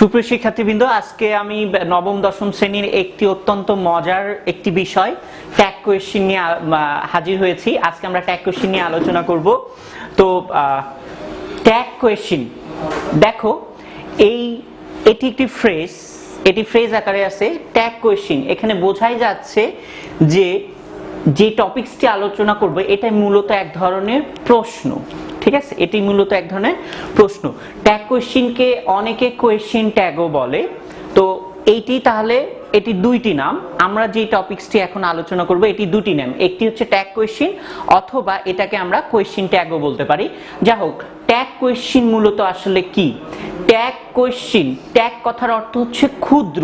সুপ্রিয় শিক্ষার্থীবৃন্দ, আজকে আমি নবম দশম শ্রেণীর একটি অত্যন্ত মজার একটি বিষয় ট্যাগ কোয়েশ্চেন নিয়ে হাজির হয়েছি। আজকে আমরা ট্যাগ কোয়েশ্চেন নিয়ে আলোচনা করব। তো ট্যাগ কোয়েশ্চেন দেখো, এটি একটি ফ্রেজ আকারে আছে। ট্যাগ কোয়েশ্চেন এখানে বোঝাই যাচ্ছে যে টপিকসটি আলোচনা করব এটা মূলত এক ধরনের প্রশ্ন। ঠিক আছে, এটি মূলত এক ধরনের প্রশ্ন। ট্যাগ কোয়েশ্চেনকে অনেকে কোয়েশ্চেন ট্যাগও বলে। তো এটি দুইটি নাম। আমরা যে টপিকসটি এখন আলোচনা করব এটি দুটি নাম, একটি হচ্ছে ট্যাগ কোয়েশ্চেন অথবা এটাকে আমরা কোয়েশ্চেন ট্যাগও বলতে পারি। যা হোক, ট্যাগ কোয়েশ্চেন মূলত আসলে কি? ট্যাগ কোয়েশ্চেন, ট্যাগ কথার অর্থ হচ্ছে ক্ষুদ্র,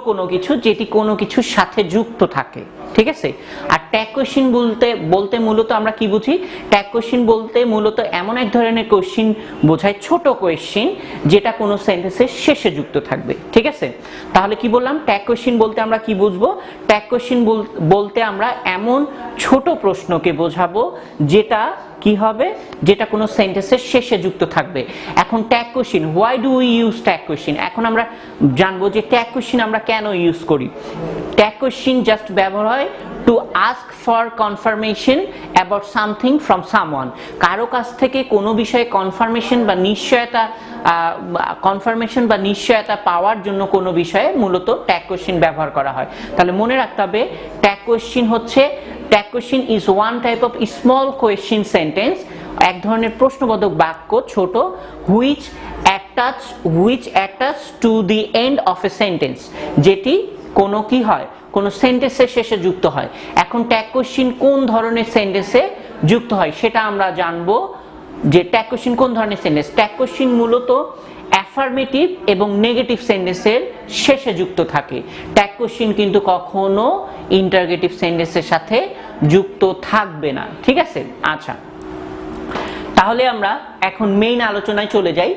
কোনো কিছু যেটি কোনো কিছুর সাথে যুক্ত থাকে। ঠিক আছে, আর ট্যাগ কোয়েশ্চেন বলতে মূলত আমরা কি বুঝি? ট্যাগ কোয়েশ্চেন বলতে মূলত এমন এক ধরনের কোয়েশ্চেন বোঝায়, ছোট কোয়েশ্চেন যেটা কোনো সেন্টেন্সের শেষে যুক্ত থাকবে। ঠিক আছে, তাহলে কি বললাম? ট্যাগ কোয়েশ্চেন বলতে আমরা কি বুঝবো? ট্যাগ কোয়েশ্চেন বলতে আমরা এমন ছোট প্রশ্নকে বোঝাবো যেটা কি হবে, যেটা কোনো সেন্টেন্সের শেষে যুক্ত থাকবে। এখন tag question, why do we use tag question? এখন আমরা জানবো যে ট্যাগ কোয়েশ্চেন আমরা কেন ইউজ করি। ট্যাগ কোয়েশ্চেন জাস্ট ব্যবহার হয় to ask for confirmation about something from someone. কারো কাছ থেকে কোনো বিষয়ে কনফার্মেশন বা নিশ্চয়তা পাওয়ার জন্য কোনো বিষয়ে মূলত ট্যাগ কোয়েশ্চেন ব্যবহার করা হয়। তাহলে মনে রাখতে হবে, tag question is one type of small question sentence, এক ধরনের প্রশ্নবোধক বাক্য, ছোট, which attach to the end of a sentence, যেটি কোনো সেন্টেন্সের শেষে যুক্ত হয়। এখন ট্যাগ কোয়েশ্চেন কোন ধরনের সেন্টেন্সে যুক্ত হয় সেটা আমরা জানবো, যে ট্যাগ কোয়েশ্চেন কোন ধরনের সেন্টেন্স। ট্যাগ কোয়েশ্চেন মূলত অ্যাফার্মেটিভ এবং নেগেটিভ সেন্টেন্সের শেষে যুক্ত থাকে। ট্যাগ কোয়েশ্চেন কিন্তু কখনো ইন্টারগেটিভ সেন্টেন্সের সাথে যুক্ত থাকবে না। ঠিক আছে, আচ্ছা, তাহলে আমরা এখন মেইন আলোচনায় চলে যাই।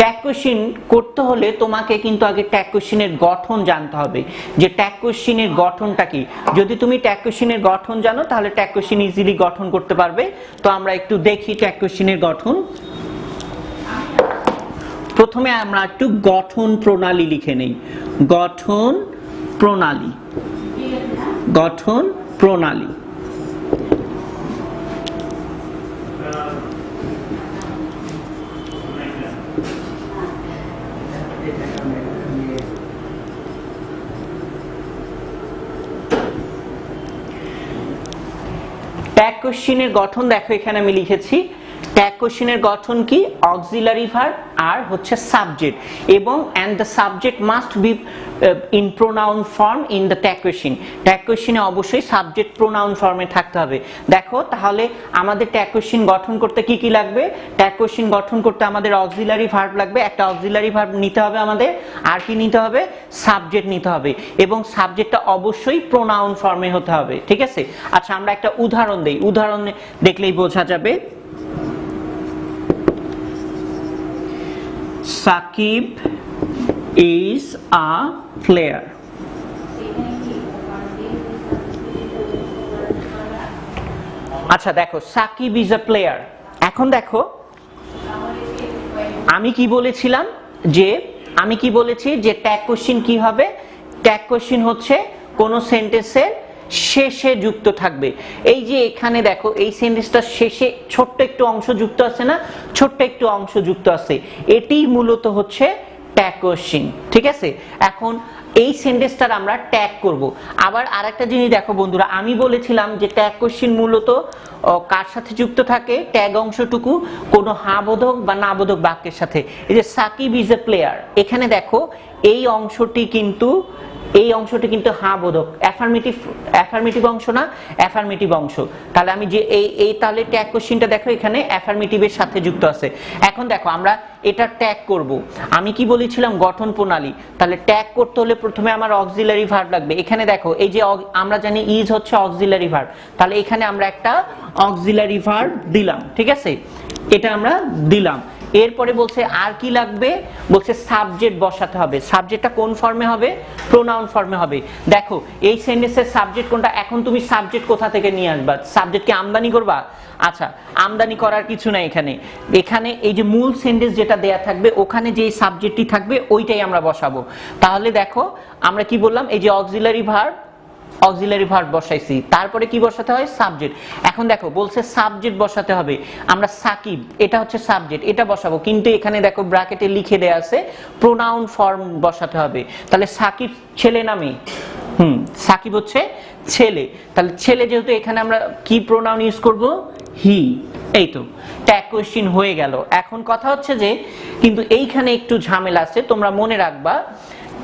ট্যাগ কোয়েশ্চেন করতে হলে তোমাকে কিন্তু আগে ট্যাগ কোয়েশ্চেনের গঠন জানতে হবে, যে ট্যাগ কোয়েশ্চেনের গঠনটা কি। যদি তুমি ট্যাগ কোয়েশ্চেনের গঠন জানো তাহলে ট্যাগ কোয়েশ্চেন ইজিলি গঠন করতে পারবে। তো আমরা একটু দেখি ট্যাগ কোয়েশ্চেনের গঠন। প্রথমে আমরা একটু গঠন প্রণালী লিখে নেই। গঠন প্রণালী ট্যাগ কোয়েশ্চেনের গঠন দেখো, এখানে আমি লিখেছি। ট্যাগ কোয়েশ্চেনের গঠন কি? অক্সিলারি ভার্ব আর হচ্ছে সাবজেক্ট, এবং and the subject must be in pronoun form in the tag question. Tag কোয়েশ্চেনে অবশ্যই সাবজেক্ট প্রোনাউন ফর্মে থাকতে হবে। দেখো, তাহলে আমাদের ট্যাগ কোয়েশ্চেন গঠন করতে কি কি লাগবে? ট্যাগ কোয়েশ্চেন গঠন করতে আমাদের অক্সিলারি ভার্ব লাগবে, একটা অক্সিলারি ভার্ব নিতে হবে আমাদের, আর কি নিতে হবে? সাবজেক্ট নিতে হবে, এবং সাবজেক্টটা অবশ্যই প্রোনাউন ফর্মে হতে হবে। ঠিক আছে, আচ্ছা, আমরা একটা উদাহরণ দেই, উদাহরণ দেখলেই বোঝা যাবে। Saqib is a player. আচ্ছা দেখো, সাকিব ইজ আ প্লেয়ার। এখন দেখো, আমি কি বলেছি যে ট্যাগ কোয়েশ্চেন কি হবে? ট্যাগ কোয়েশ্চেন হচ্ছে কোন সেন্টেন্সের শেষে যুক্ত থাকবে। এই যে এখানে দেখো, এই সেন্টেন্সটার শেষে ছোট্ট একটু অংশ যুক্ত আছে না? এটি মূলত হচ্ছে ট্যাগ কোয়েশ্চেন। ঠিক আছে, এখন এই সেন্টেন্সটার আমরা ট্যাগ করব। আবার আরেকটা জিনিস দেখো বন্ধুরা, আমি বলেছিলাম যে ট্যাগ কোয়েশ্চেন মূলত কার সাথে যুক্ত থাকে? ট্যাগ অংশটুকু কোনো হ্যাঁ বোধক বা না বোধক বাক্যের সাথে। এই যে সাকিব ইজ এ প্লেয়ার, এখানে দেখো এই অংশটি কিন্তু হ্যাঁ বোধক, অ্যাফার্মেটিভ অংশ না, অ্যাফার্মেটিভ অংশ। তাহলে আমি যে তাহলে ট্যাগ কোশ্চেনটা দেখো এখানে অ্যাফার্মেটিভের সাথে যুক্ত আছে। এখন দেখো আমরা এটা ট্যাগ করব। আমি কি বলেছিলাম? গঠন প্রণালী। তাহলে ট্যাগ করতে হলে প্রথমে আমার অক্সিলারি ভার্ব লাগবে। এখানে দেখো, এই যে আমরা জানি ইজ হচ্ছে অক্সিলারি ভার্ব, তাহলে এখানে আমরা একটা অক্সিলারি ভার্ব দিলাম। ঠিক আছে, এটা আমরা দিলাম। এরপরে বলছে আর কি লাগবে, বলছে সাবজেক্ট বসাতে হবে। সাবজেক্টটা কোন ফর্মে হবে, প্রোনাউন ফর্মে হবে। দেখো এই সেন্টেন্সের সাবজেক্ট কোনটা, এখন তুমি সাবজেক্ট কোথা থেকে নিয়ে আসবা, সাবজেক্ট কি আমদানি করবা? আচ্ছা, আমদানি করার কিছু নাই এখানে, এখানে এই যে মূল সেন্টেন্স যেটা দেয়া থাকবে ওখানে যে সাবজেক্টটি থাকবে ওইটাই আমরা বসাবো। তাহলে দেখো আমরা কি বললাম, এই যে অক্সিলারি ভার্ব বসাইছি, তারপরে কি বসাতে হয়, সাবজেক্ট। এখন দেখো বলছে সাবজেক্ট বসাতে হবে, আমরা সাকিব, এটা হচ্ছে সাবজেক্ট, এটা বসাবো, কিন্তু এখানে দেখো ব্র্যাকেটে লিখে দেয়া আছে প্রোনাউন ফর্ম বসাতে হবে। তাহলে সাকিব ছেলে না মেয়ে? সাকিব হচ্ছে ছেলে, তাহলে ছেলে যেহেতু এখানে আমরা কি প্রোনাউন ইউজ করব, হি। এই তো ট্যাগ কোয়েশ্চেন হয়ে গেল। এখন কথা হচ্ছে যে কিন্তু এইখানে একটু ঝামেলা আছে, তোমরা মনে রাখবা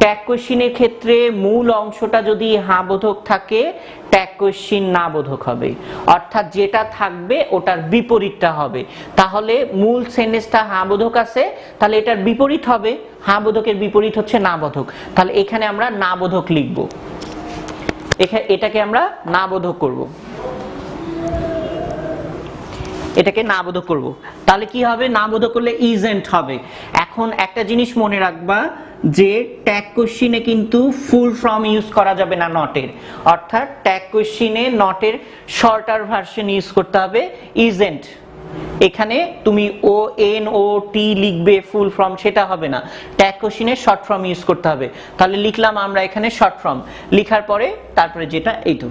ট্যাগ কোয়েশ্চেনের ক্ষেত্রে মূল অংশটা যদি হ্যাঁ বোধক থাকে ট্যাগ কোয়েশ্চেন না বোধক হবে, অর্থাৎ যেটা থাকবে ওটার বিপরীতটা হবে। তাহলে মূল সেন্টেন্সটা হ্যাঁ বোধক আছে, তাহলে এটার বিপরীত হবে, হ্যাঁ বোধকের বিপরীত হচ্ছে না বোধক, তাহলে এখানে আমরা না বোধক লিখব, এটাকে আমরা না বোধক করব, এটাকে না বোধক করব। তাহলে কি হবে, না বোধক করলে ইজেন্ট হবে। এখন একটা জিনিস মনে রাখবা যে ট্যাগ কোশ্চিনে কিন্তু ফুল ফর্ম ইউজ করা যাবে না নটের, অর্থাৎ ট্যাগ কোশ্চিনে নটের শর্টার ভার্সন ইউজ করতে হবে, ইজেন্ট। এখানে তুমি ও এন ও টি লিখবে ফুল ফর্ম, সেটা হবে না, ট্যাগ কোশ্চিনে শর্ট ফর্ম ইউজ করতে হবে। তাহলে লিখলাম আমরা এখানে শর্ট ফর্ম, লিখার পরে তারপরে যেটা এইটু।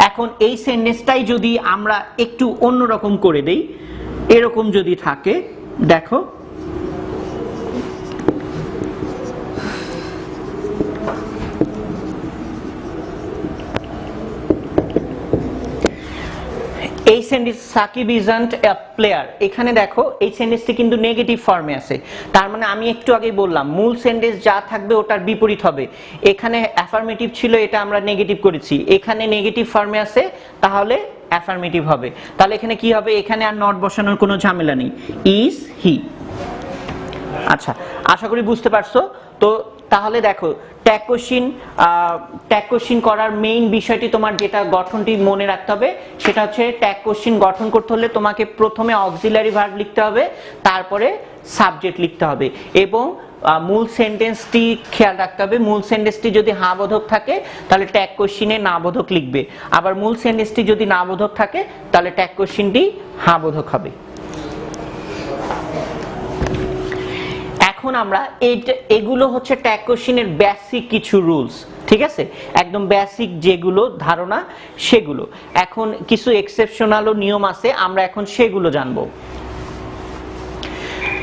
এখন এই সেন্টেন্সটাই যদি আমরা একটু অন্যরকম করে দেই, এরকম যদি থাকে, দেখো এই sentence Shakib isn't a player, এখানে দেখো এই সেন্টেন্সটি কিন্তু নেগেটিভ ফর্মে আছে, তার মানে আমি একটু আগে বললাম মূল সেন্টেন্স যা থাকবে ওটার বিপরীত হবে। এখানে অ্যাফার্মেটিভ ছিল, এটা আমরা নেগেটিভ করেছি, এখানে নেগেটিভ ফর্মে আছে, তাহলে অ্যাফার্মেটিভ হবে। তাহলে এখানে কি হবে, এখানে আর নট বসানোর কোনো ঝামেলা নেই, ইজ হি। আচ্ছা, আশা করি বুঝতে পারছো। তো তাহলে দেখো ট্যাগ কোশ্চিন করার মেইন বিষয়টি, তোমার যেটা গঠনটি মনে রাখতে হবে সেটা হচ্ছে ট্যাগ কোশ্চিন গঠন করতে হলে তোমাকে প্রথমে অক্সিলারি ভার্ব লিখতে হবে, তারপরে সাবজেক্ট লিখতে হবে, এবং মূল সেন্টেন্সটি খেয়াল রাখতে হবে। মূল সেন্টেন্সটি যদি হ্যাঁ বোধক থাকে তাহলে ট্যাগ কোশ্চিনে না বোধক লিখবে, আবার মূল সেন্টেন্সটি যদি না বোধক থাকে তাহলে ট্যাগ কোশ্চিনটি হ্যাঁ বোধক হবে। এখন আমরা এগুলো হচ্ছে ট্যাগ কোশ্চেনের বেসিক কিছু রুলস, ঠিক আছে, একদম বেসিক যেগুলো ধারণা সেগুলো। এখন কিছু এক্সেপশনালও নিয়ম আছে, আমরা এখন সেগুলো জানবো।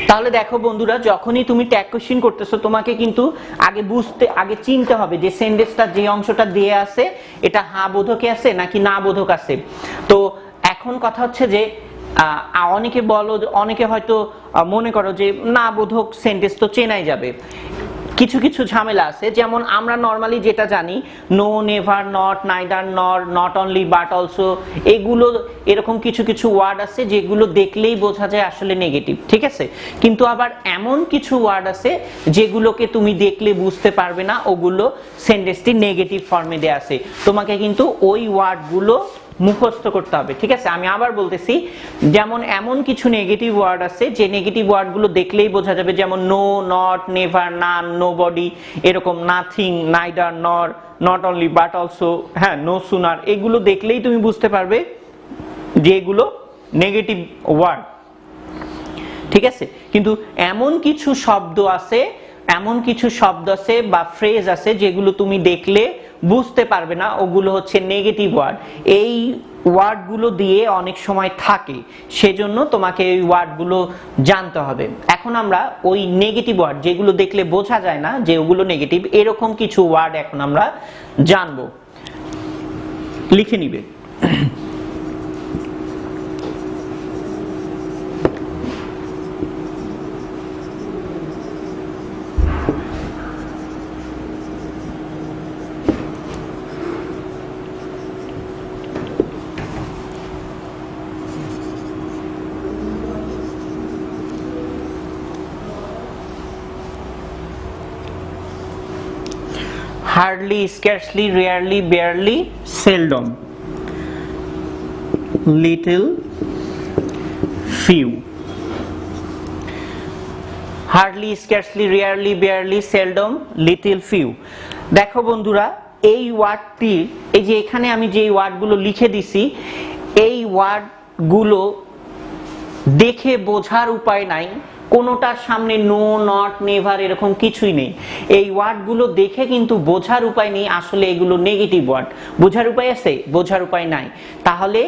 তাহলে দেখো বন্ধুরা, যখনই তুমি ট্যাগ কোশ্চেন করতেছো তোমাকে কিন্তু আগে চিনতে হবে যে সেন্টেন্সটা যে অংশটা দিয়ে আছে এটা হ্যাঁ বোধকে আছে নাকি না বোধক আছে। তো এখন কথা হচ্ছে যে অনেকে হয়তো মনে করো যে না বোধক সেন্টেন্স তো চেনাই যাবে, কিছু কিছু ঝামেলা আছে। যেমন আমরা নরমালি যেটা জানি no, never, not, neither, nor, not only, but also, এগুলো এরকম কিছু কিছু ওয়ার্ড আছে যেগুলো দেখলেই বোঝা যায় আসলে নেগেটিভ, ঠিক আছে। কিন্তু আবার এমন কিছু ওয়ার্ড আছে যেগুলোকে তুমি দেখলে বুঝতে পারবে না, ওগুলো সেন্টেন্সটি নেগেটিভ ফর্মে দেয়া আছে, তোমাকে কিন্তু ওই ওয়ার্ডগুলো মুখস্থ করতে হবে, ঠিক আছে। আমি আবার বলতেছি, যেমন এমন কিছু নেগেটিভ ওয়ার্ড আছে যে নেগেটিভ ওয়ার্ডগুলো দেখলেই বোঝা যাবে, যেমন no, not, never, none, nobody, এরকম nothing, neither, nor, not only, but also, হ্যাঁ, নো সুনার, এগুলো দেখলেই তুমি বুঝতে পারবে যে এগুলো নেগেটিভ ওয়ার্ড, ঠিক আছে। কিন্তু এমন কিছু শব্দ আছে বা ফ্রেজ আছে যেগুলো তুমি দেখলে বুঝতে পারবে না, ওগুলো হচ্ছে নেগেটিভ ওয়ার্ড। এই ওয়ার্ডগুলো দিয়ে অনেক সময় থাকে, সেজন্য তোমাকে এই ওয়ার্ডগুলো জানতে হবে। এখন আমরা ওই নেগেটিভ ওয়ার্ড যেগুলো দেখলে বোঝা যায় না যে ওগুলো নেগেটিভ, এরকম কিছু ওয়ার্ড এখন আমরা জানবো, লিখে নিবে। Hardly, scarcely, rarely, barely, seldom, little, few. Hardly, scarcely, rarely, barely, seldom, little, few. দেখো বন্ধুরা, এই ওয়ার্ডটি, এই যে এখানে আমি যে ওয়ার্ডগুলো লিখে দিছি, এই ওয়ার্ডগুলো দেখে বোঝার উপায় নাই, কোনোটার সামনে নো, নট, নেভার এরকম কিছুই নেই। এই ওয়ার্ডগুলো দেখে কিন্তু বোঝার উপায় নেই আসলে এগুলো নেগেটিভ ওয়ার্ড। বোঝার উপায় আছে? বোঝার উপায় নাই। তাহলে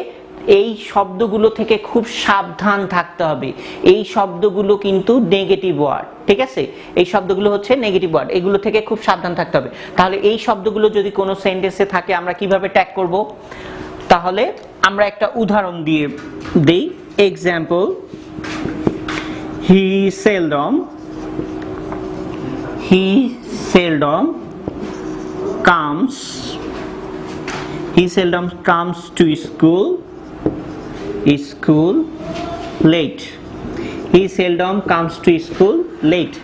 এই শব্দগুলো থেকে খুব সাবধান থাকতে হবে। এই শব্দগুলো কিন্তু নেগেটিভ ওয়ার্ড, ঠিক আছে? এই শব্দগুলো হচ্ছে নেগেটিভ ওয়ার্ড, এগুলো থেকে খুব সাবধান থাকতে হবে। তাহলে এই শব্দগুলো যদি কোনো সেন্টেন্সে থাকে আমরা কিভাবে ট্যাগ করব? তাহলে আমরা একটা উদাহরণ দিয়ে দেই। Example, he seldom comes to school late. He seldom comes to school late.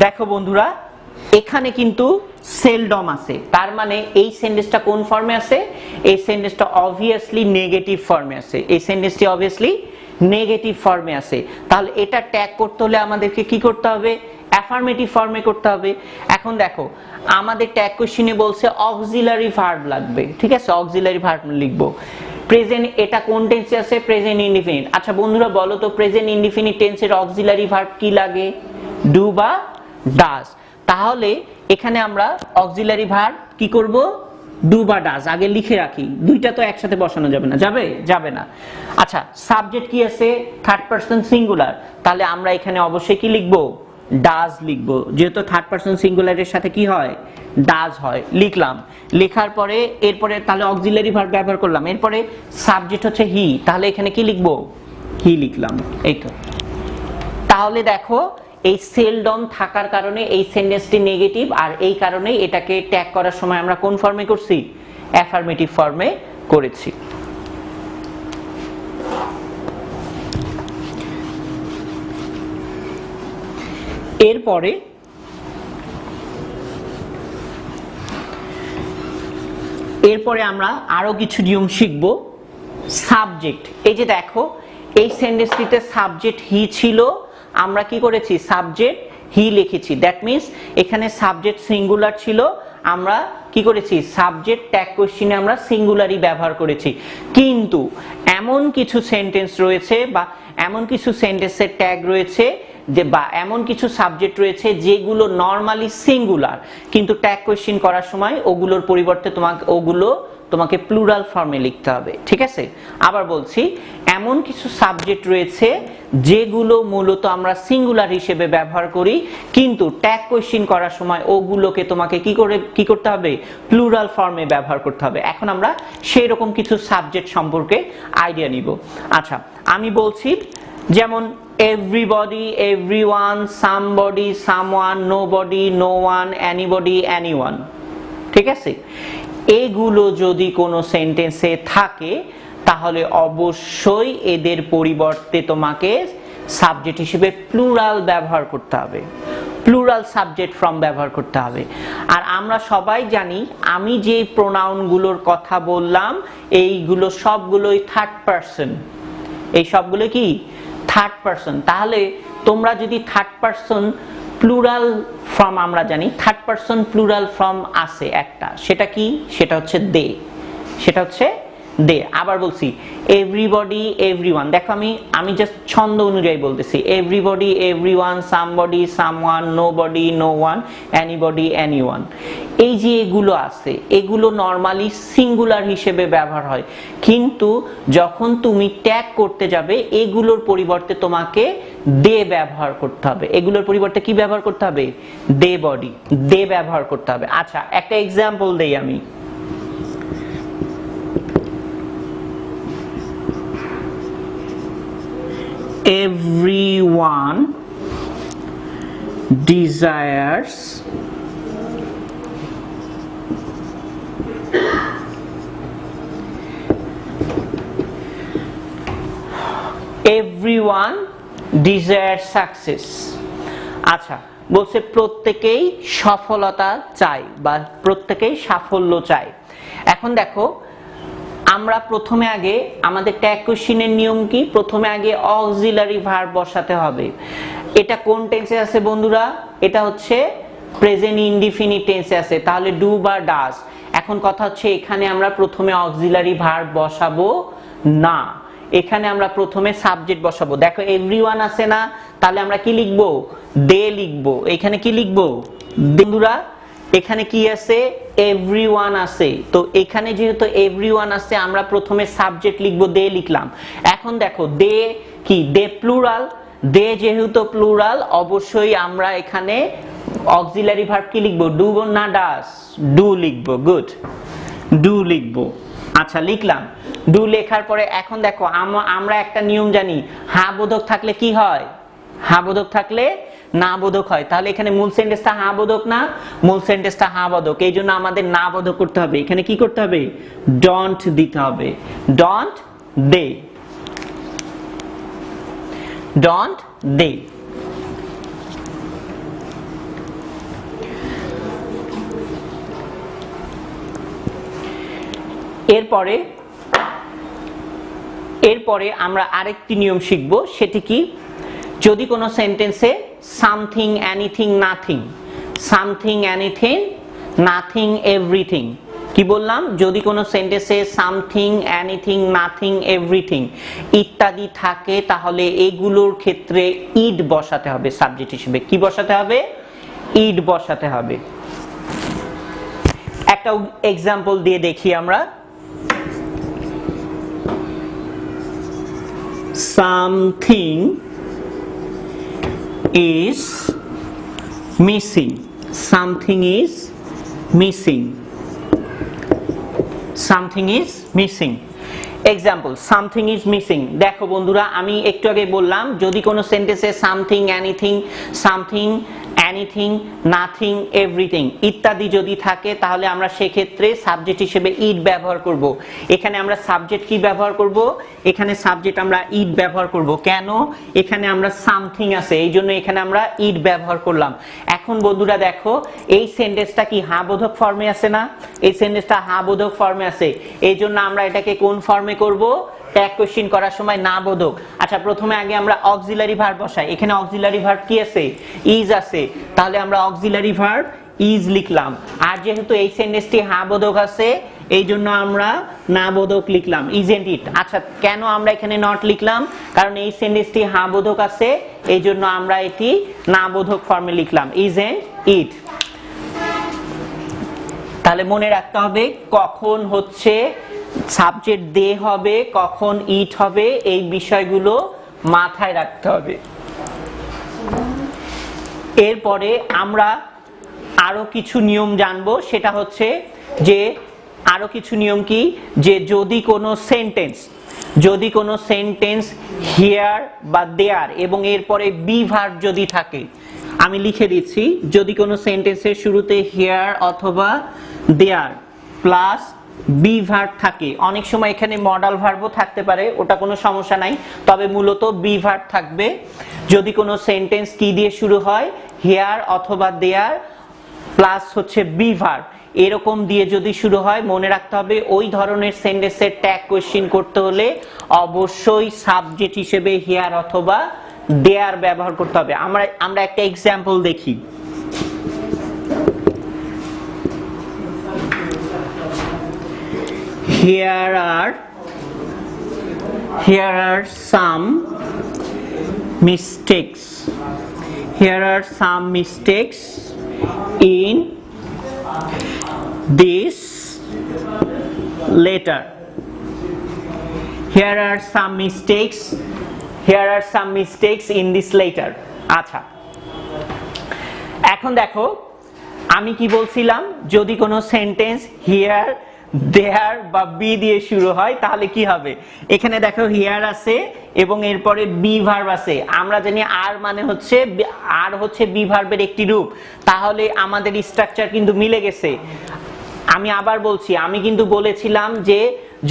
দেখো বন্ধুরা, এখানে কিন্তু সেলডম আছে, তার মানে এই সেন্টেন্সটা কোন ফর্মে আছে? এই সেন্টেন্সটা অবভিয়াসলি নেগেটিভ ফর্মে আছে। এই সেন্টেন্সটি অবভিয়াসলি নেগেটিভ ফর্মে আছে। তাহলে এটা ট্যাগ করতে হলে আমাদেরকে কি করতে হবে? অ্যাফার্মেটিভ ফর্মে করতে হবে। এখন দেখো, আমাদের ট্যাগ কোশ্চেনে বলছে অক্সিলারি ভার্ব লাগবে, ঠিক আছে? অক্সিলারি ভার্ব লিখবো। প্রেজেন্ট, এটা কোন টেন্সে আছে? Present indefinite. আচ্ছা বন্ধুরা বলো তো, প্রেজেন্ট ইনডিফিনিট টেন্সের অক্সিলারি ভার্ব কি লাগে? ডু বা ডাজ। তাহলে এখানে আমরা অক্সিলারি ভার্ব কি করব? ডু বা ডাজ আগে লিখে রাখি। দুইটা তো একসাথে বসানো যাবে না, যাবে? যাবে না। আচ্ছা, সাবজেক্ট কি আছে? Third person singular. তাহলে আমরা এখানে অবশ্যই কি লিখবো? ডাজ লিখবো, যেহেতু থার্ড পারসন সিঙ্গুলারের সাথে কি হয়? ডাজ হয়। লিখলাম, লেখার পরে এরপরে তাহলে অক্সিলারি ভার্ব ব্যবহার করলাম। এরপরে সাবজেক্ট হচ্ছে হি, তাহলে এখানে কি লিখবো? হি লিখলাম। এই তো। তাহলে দেখো, এই সেলডম থাকার কারণে এই সেন্টেন্সটি নেগেটিভ, আর এই কারণেই এটাকে ট্যাগ করার সময় আমরা কোন ফর্মে করছি? অ্যাফার্মেটিভ ফর্মে করেছি। এরপরে আমরা আরো কিছু নিয়ম শিখব। সাবজেক্ট, এই যে দেখো, এই সেন্টেন্সটিতে সাবজেক্ট হি ছিল, আমরা কি করেছি? সাবজেক্ট হি লিখেছি। দ্যাট মিন্স এখানে সাবজেক্ট সিঙ্গুলার ছিল, আমরা কি করেছি? সাবজেক্ট ট্যাগ কোশ্চেনে আমরা সিঙ্গুলারই ব্যবহার করেছি। কিন্তু এমন কিছু সেন্টেন্স রয়েছে বা এমন কিছু সেন্টেন্সের ট্যাগ রয়েছে যে, বা এমন কিছু সাবজেক্ট রয়েছে যেগুলো নরমালি সিঙ্গুলার, কিন্তু ট্যাগ কোশ্চেন করার সময় ওগুলোর পরিবর্তে তোমাকে প্লুরাল ফর্মে লিখতে হবে, ঠিক আছে? আবার বলছি, এমন কিছু সাবজেক্ট রয়েছে যেগুলো মূলত আমরা সিঙ্গুলার হিসেবে ব্যবহার করি, কিন্তু ট্যাগ কোশ্চেন করার সময় ওগুলোকে তোমাকে কি করতে হবে? প্লুরাল ফর্মে ব্যবহার করতে হবে। এখন আমরা সেই রকম কিছু সাবজেক্ট সম্পর্কে আইডিয়া নিব। আচ্ছা, আমি বলছি, যেমন everybody, everyone, somebody, someone, nobody, no one, anybody, anyone, ঠিক আছে? এগুলো যদি কোনো সেন্টেন্সে থাকে তাহলে অবশ্যই এদের পরিবর্তে তোমাকে সাবজেক্ট হিসেবে প্লুরাল ব্যবহার করতে হবে, প্লুরাল সাবজেক্ট ফর্ম ব্যবহার করতে হবে। আর আমরা সবাই জানি, আমি যে প্রোনাউনগুলোর কথা বললাম এইগুলো সবগুলোই থার্ড পারসন। এই সবগুলো কি? Third person. তাহলে তোমরা যদি থার্ড পারসন প্লুরাল ফর্ম, আমরা জানি থার্ড পারসন প্লুরাল ফর্ম আছে একটা, সেটা কি? সেটা হচ্ছে দে। সেটা হচ্ছে দে। আবার বলছি, এভরিবডি, এভরিওয়ান। দেখো, আমি জাস্ট ছন্দ অনুযায়ী বলতেছি। Everybody, everyone, somebody, someone, nobody, no one, anybody, anyone. এই যে এগুলো আছে, এগুলো নরমালি সিঙ্গুলার হিসেবে ব্যবহার হয়, কিন্তু যখন তুমি ট্যাগ করতে যাবে এগুলোর পরিবর্তে তোমাকে দে ব্যবহার করতে হবে। এগুলোর পরিবর্তে কি ব্যবহার করতে হবে? দে বডি, দে ব্যবহার করতে হবে। আচ্ছা, একটা এক্সাম্পল দেই আমি। Everyone desires success. আচ্ছা, বলছে প্রত্যেকেই সফলতা চায় বা প্রত্যেকেই সাফল্য চায়। এখন দেখো, আমরা প্রথমে আগে আমাদের ট্যাগ কোশ্চেনের নিয়ম কি, প্রথমে আগে অক্সিলারি ভার্ব বসাতে হবে। এটা কোন টেন্সে আছে বন্ধুরা? এটা হচ্ছে প্রেজেন্ট ইনডিফিনিট টেন্সে আছে, তাহলে ডু বা ডাজ। এখন কথা হচ্ছে এখানে আমরা প্রথমে অক্সিলারি ভার্ব বসাবো না, এখানে আমরা প্রথমে সাবজেক্ট বসাবো। দেখো এভরিওয়ান আছে না, তাহলে আমরা কি লিখবো? দে লিখবো। এখানে কি লিখবো বন্ধুরা? এখানে কি আছে? এভরিওয়ান আছে। তো এখানে যেহেতু এভরিওয়ান আছে আমরা প্রথমে সাবজেক্ট লিখবো, দে লিখলাম। এখন দেখো দে কি? দে প্লুরাল, দে যেহেতু প্লুরাল অবশ্যই আমরা এখানে অক্সিলারি ভার্ব কি লিখবো? ডু না ডাজ? ডু লিখবো। গুড, ডু লিখবো। আচ্ছা লিখলাম। ডু লেখার পরে এখন দেখো আমরা একটা নিয়ম জানি, হা বোধক থাকলে কি হয়? হা বোধক থাকলে না বোধক হয়। তাহলে এখানে মূল সেন্টেন্সটা হা বোধক না? মূল সেন্টেন্সটা হা বোধক, এই জন্য আমাদের না বোধক করতে হবে। এখানে কি করতে হবে? ডোন্ট দিতে হবে। ডোন্ট দে, ডোন্ট দে। এরপরে আমরা আরেকটি নিয়ম শিখব, সেটি কি? যদি কোনো সেন্টেন্সে something, anything, nothing, something, anything, nothing, everything, কি বললাম? যদি কোনো সেন্টেন্সে সামথিং, এনিথিং, নাথিং, এভরিথিং ইত্যাদি থাকে তাহলে এগুলোর ক্ষেত্রে ইড বসাতে হবে সাবজেক্ট হিসেবে। কি বসাতে হবে? ইড বসাতে হবে। একটা এক্সাম্পল দিয়ে দেখি আমরা। Something is missing. Something is missing. Something is missing. Example, something is missing. দেখো বন্ধুরা, আমি একটু আগে বললাম যদি কোনো সেন্টেন্সে something, anything, something, anything, nothing, everything ইত্যাদি যদি থাকে তাহলে আমরা সেক্ষেত্রে সাবজেক্ট হিসেবে ইড ব্যবহার করব। এখানে আমরা সাবজেক্ট কি ব্যবহার করব? এখানে সাবজেক্ট আমরা ইড ব্যবহার করব। কেন? এখানে আমরা সামথিং আছে, এই জন্য এখানে আমরা ইড ব্যবহার করলাম। এখন বন্ধুরা দেখো, এই সেন্টেন্সটা কি হা বোধক ফর্মে আছে না? এই সেন্টেন্সটা হা বোধক ফর্মে আছে, এই জন্য আমরা এটাকে কোন ফর্মে করব? ট্যাগ কোশ্চেন করার সময় না বোধক। আচ্ছা প্রথমে আগে আমরা অক্সিলারি ভার্ব বসাই। এখানে অক্সিলারি ভার্ব কি আছে? ইজ আছে, তাহলে আমরা অক্সিলারি ভার্ব ইজ লিখলাম। আর যেহেতু এই সেন্টেন্সটি হা বোধক আছে এই জন্য আমরা না বোধক লিখলাম, ইজেন্ট ইট। আচ্ছা কেন আমরা এখানে নট লিখলাম? কারণ এই সেন্টেন্সটি হা বোধক আছে, এই জন্য আমরা এটি না বোধক ফর্মে লিখলাম, ইজেন্ট ইট। তাহলে মনে রাখতে হবে কখন হচ্ছে সাবজেক্ট দে হবে, কখন ইট হবে, এই বিষয়গুলো মাথায় রাখতে হবে। এরপরে আমরা আরো কিছু নিয়ম জানবো, সেটা হচ্ছে যে আরো কিছু নিয়ম কি, যে যদি কোনো সেন্টেন্স হিয়ার বা দেয়ার এবং এরপরে বি ভার্ব যদি থাকে, আমি লিখে দিচ্ছি, যদি কোনো সেন্টেন্সের শুরুতে হিয়ার অথবা দেয়ার প্লাস বি ভার্ব থাকে, অনেক সময় এখানে মডাল ভার্বও থাকতে পারে, ওটা কোনো সমস্যা নাই, তবে মূলত বি ভার্ব থাকবে। যদি কোনো সেন্টেন্স কি দিয়ে শুরু হয়? হিয়ার অথবা দেয়ার প্লাস হচ্ছে বি ভার্ব, এরকম দিয়ে যদি শুরু হয়, মনে রাখতে হবে ওই ধরনের সেন্টেন্সের ট্যাগ কোশ্চেন করতে হলে অবশ্যই সাবজেক্ট হিসেবে হিয়ার অথবা দেয়ার ব্যবহার করতে হবে। আমরা একটা এক্সাম্পল দেখি। Here are some mistakes. Here are some mistakes in this letter. Here are some mistakes. Here are some mistakes in this letter. আচ্ছা, এখন দেখো আমি কি বলছিলাম, যদি কোনো সেন্টেন্স হিয়ার, দেয়ার বা বি দিয়ে শুরু হয় তাহলে কি হবে? এখানে দেখো হিয়ার আছে এবং এরপরে বি ভার্ব আছে। আমরা জানি আর মানে হচ্ছে, আর হচ্ছে বি ভার্বের একটি রূপ, তাহলে আমাদের স্ট্রাকচার কিন্তু মিলে গেছে। আমি আবার বলছি, আমি কিন্তু বলেছিলাম যে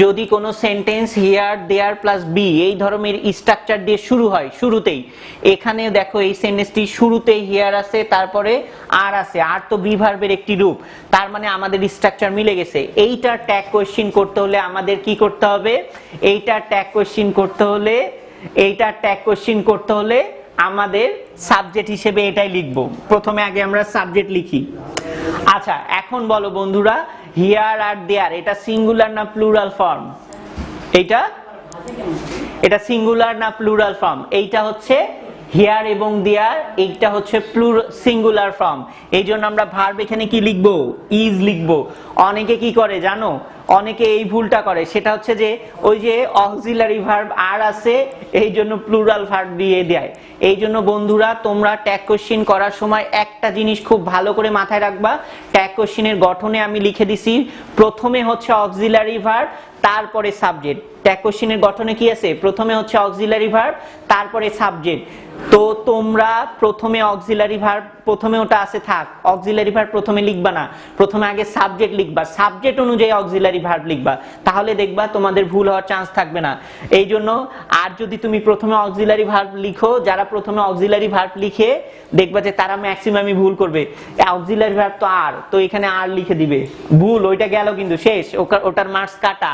যদি কোনো sentence here there plus be এই ধরনের স্ট্রাকচার দিয়ে শুরু হয়, শুরুতেই এখানে দেখো এই সেন্টেন্সটি শুরুতেই হিয়ার আছে, তারপরে আর আছে, আর তো বি ভার্বের একটি রূপ, তার মানে আমাদের স্ট্রাকচার মিলে গেছে। এইটার ট্যাগ কোয়েশ্চেন করতে হলে আমাদের কি করতে হবে, এইটার ট্যাগ কোয়েশ্চেন করতে হলে, এইটার ট্যাগ কোয়েশ্চেন করতে হলে আমাদের সাবজেক্ট হিসেবে এটাই লিখবো। প্রথমে আগে আমরা সাবজেক্ট লিখি। আচ্ছা এখন বলো বন্ধুরা, হিয়ার আর দেয়ার এটা সিঙ্গুলার না প্লুরাল ফর্ম? এটা সিঙ্গুলার না প্লুরাল ফর্ম? এইটা হচ্ছে হিয়ার এবং দেয়ার, এইটা হচ্ছে সিঙ্গুলার ফর্ম। এই জন্য আমরা ভার্ব এখানে কি লিখবো, ইজ লিখবো। অনেকে কি করে জানো, অনেকে এই ভুলটা করে, সেটা হচ্ছে যে ওই যে অক্সিলারি ভার্ব আর আছে এই জন্য প্লুরাল ভার্ব দিয়ে দেয়। এই জন্য বন্ধুরা তোমরা ট্যাগ কোশ্চেন করার সময় একটা জিনিস খুব ভালো করে মাথায় রাখবা, ট্যাগ কোশ্চেনের গঠনে আমি লিখে দিছি প্রথমে হচ্ছে অক্সিলারি ভার্ব তারপরে সাবজেক্ট। ট্যাগ কোশ্চেনের গঠনে কি আছে, প্রথমে হচ্ছে অক্সিলারি ভার্ব তারপরে সাবজেক্ট। তো তোমরা প্রথমে অক্সিলারি ভার্ব, প্রথমে ওটা আছে থাক, অক্সিলারি ভার্ব প্রথমে লিখবা না, প্রথমে আগে সাবজেক্ট লিখবা, সাবজেক্ট অনুযায়ী অক্সিলারি ভার্ব লিখবা, তাহলে দেখবা তোমাদের ভুল হওয়ার চান্স থাকবে না। এই জন্য আর যদি তুমি প্রথমে অক্সিলারি ভার্ব লিখো, যারা প্রথমে অক্সিলারি ভার্ব লিখে দেখবা যে তারা ম্যাক্সিমামই ভুল করবে। অক্সিলারি ভার্ব তো আর, তো এখানে আর লিখে দিবে, ভুল, ওইটা গেল কিন্তু শেষ, ওটার মার্কস কাটা।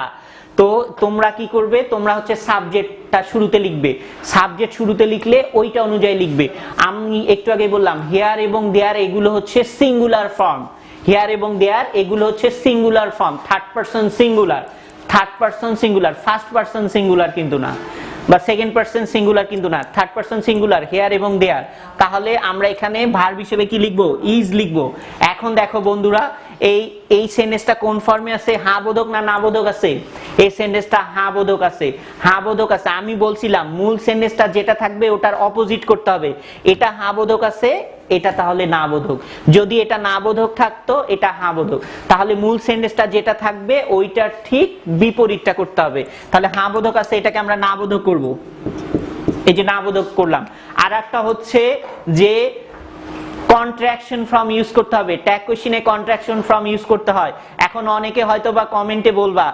তো তোমরা কি করবে, তোমরা হচ্ছে সাবজেক্টটা শুরুতে লিখবে, সাবজেক্ট শুরুতে লিখলে ওইটা অনুযায়ী লিখবে। আমি একটু আগে বললাম হিয়ার এবং দেয়ার এগুলো হচ্ছে সিঙ্গুলার ফর্ম, হিয়ার এবং দেয়ার এগুলো হচ্ছে singular form, third person singular, third person singular, first person singular কিন্তু না, বা সেকেন্ড পারসন সিঙ্গুলার কিন্তু না, থার্ড পারসন সিঙ্গুলার, হিয়ার এবং দেয়ার। তাহলে আমরা এখানে ভার্ব হিসেবে কি লিখবো, ইজ লিখবো। এখন দেখো বন্ধুরা, এই সেন্টেন্সটা কোন ফর্মে আছে, হ্যাঁ বোধক না না বোধক আছে? এই সেন্টেন্সটা হ্যাঁ বোধক আছে, হ্যাঁ বোধক আছে। আমি বলছিলাম মূল সেন্টেন্সটা যেটা থাকবে ওটার অপোজিট করতে হবে, এটা হ্যাঁ বোধক আছে, এটা তাহলে না বোধক। যদি এটা না বোধক থাকতো, এটা হ্যাঁ বোধক, তাহলে মূল সেন্টেন্সটা যেটা থাকবে ওইটার ঠিক বিপরীতটা করতে হবে। তাহলে হ্যাঁ বোধক আছে, এটাকে আমরা না বোধক করব, এই যে না বোধক করলাম। আর একটা হচ্ছে যে কন্ট্রাকশন ফ্রম ইউজ করতে হবে, ট্যাগ কোশ্চেনে কন্ট্রাকশন ফ্রম ইউজ করতে হয়। এখন অনেকে হয়তো বা কমেন্টে বলবা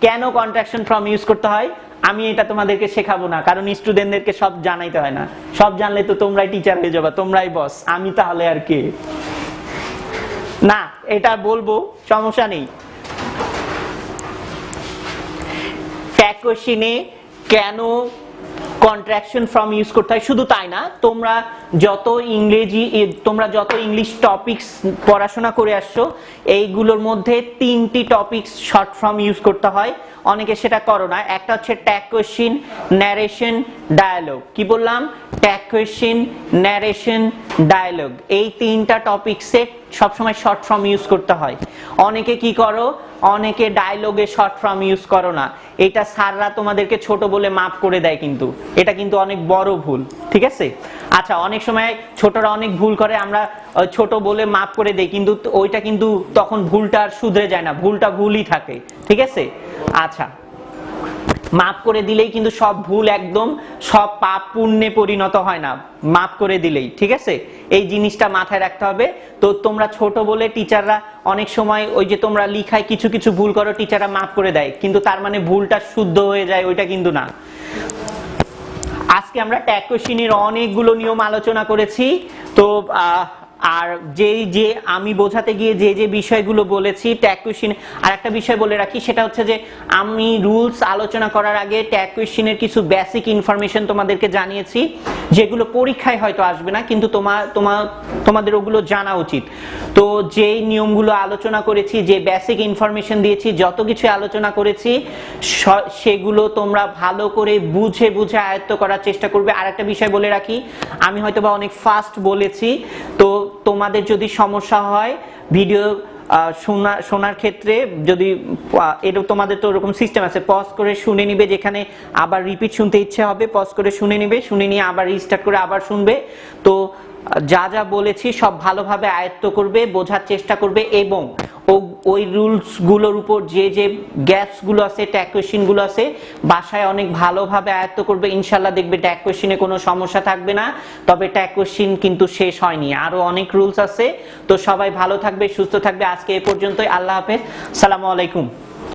কেন কন্ট্রাকশন ফ্রম ইউজ করতে হয়, আমি এটা তোমাদেরকে শেখাবো না, কারণ স্টুডেন্টদেরকে সব জানাইতে হয় না, সব জানলে তো তোমরাই টিচার হয়ে যাবে, তোমরাই বস, আমি তাহলে আর কে না, এটা বলবো, সমস্যা নেই। ট্যাগ কোশ্চেনে কেন কন্ট্রাকশন ফ্রম ইউজ করতে হয় শুধু তাই না, তোমরা যত ইংলিশ টপিকস পড়াশোনা করে আসছো এইগুলোর মধ্যে 3টি টপিকস শর্ট ফর্ম ইউজ করতে হয়, অনেকে সেটা করো না। একটা হচ্ছে ট্যাগ কোশ্চেন, ন্যারেশন, ডায়ালগ। কি বললাম, ট্যাগ কোশ্চেন, ন্যারেশন, ডায়ালগ, এই 3টা টপিকসে সবসময় শর্ট ফর্ম ইউজ করতে হয়। অনেকে কি করো, অনেকে ডায়লগে শর্ট ফর্ম ইউজ করো না, এটা স্যাররা তোমাদেরকে ছোট বলে মাফ করে দেয়, কিন্তু এটা কিন্তু অনেক বড় ভুল, ঠিক আছে? আচ্ছা অনেক সময় ছোটরা অনেক ভুল করে, আমরা ছোট বলে মাফ করে দেই, কিন্তু ওইটা কিন্তু তখন ভুলটা আর শুধরে যায় না, ভুলটা ভুলই থাকে, ঠিক আছে? আচ্ছা মাফ করে দিলেই কিন্তু সব ভুল একদম সব পাপ পুণ্যে পরিণত হয় না, মাফ করে দিলেই, ঠিক আছে? এই জিনিসটা মাথায় রাখতে হবে। তো তোমরা ছোট বলে টিচাররা অনেক সময় ওই যে তোমরা লিখায় কিছু কিছু ভুল করো, টিচাররা মাফ করে দেয়, কিন্তু তার মানে ভুলটা শুদ্ধ হয়ে যায়, ওইটা কিন্তু না। আজকে আমরা ট্যাগ কোশ্চেনের অনেকগুলো নিয়ম আলোচনা করেছি। তো আর যে আমি বোঝাতে গিয়ে যে বিষয়গুলো বলেছি ট্যাগ কোশ্চেন, আর একটা বিষয় বলে রাখি, সেটা হচ্ছে যে আমি রুলস আলোচনা করার আগে ট্যাগ কোশ্চেনের কিছু বেসিক ইনফরমেশন তোমাদেরকে জানিয়েছি, যেগুলো পরীক্ষায় হয়তো আসবে না, কিন্তু তোমাদের ওগুলো জানা উচিত। তো যেই নিয়মগুলো আলোচনা করেছি, যে বেসিক ইনফরমেশন দিয়েছি, যত কিছু আলোচনা করেছি সেগুলো তোমরা ভালো করে বুঝে আয়ত্ত করার চেষ্টা করবে। আর একটা বিষয় বলে রাখি, আমি হয়তো বা অনেক ফাস্ট বলেছি, তো তোমাদের যদি সমস্যা হয় ভিডিও শোনার ক্ষেত্রে, যদি এটা তোমাদের তো ওরকম সিস্টেম আছে, পজ করে শুনে নিবে, যেখানে আবার রিপিট শুনতে ইচ্ছে হবে পজ করে শুনে নিবে, শুনে নিয়ে আবার রিস্টার্ট করে আবার শুনবে। তো যা যা বলেছি সব ভালোভাবে আয়ত্ত করবে, বোঝার চেষ্টা করবে, এবং ওই রুলস গুলোর উপর যে গ্যাপস গুলো আছে, ট্যাগ কোশ্চেন গুলো আছে, বাসায় অনেক ভালোভাবে আয়ত্ত করবে, ইনশাল্লাহ দেখবে ট্যাগ কোশ্চেনে কোনো সমস্যা থাকবে না। তবে ট্যাগ কোশ্চেন কিন্তু শেষ হয়নি, আরো অনেক রুলস আছে। তো সবাই ভালো থাকবে, সুস্থ থাকবে, আজকে এ পর্যন্তই, আল্লাহ হাফেজ, আসসালামু আলাইকুম।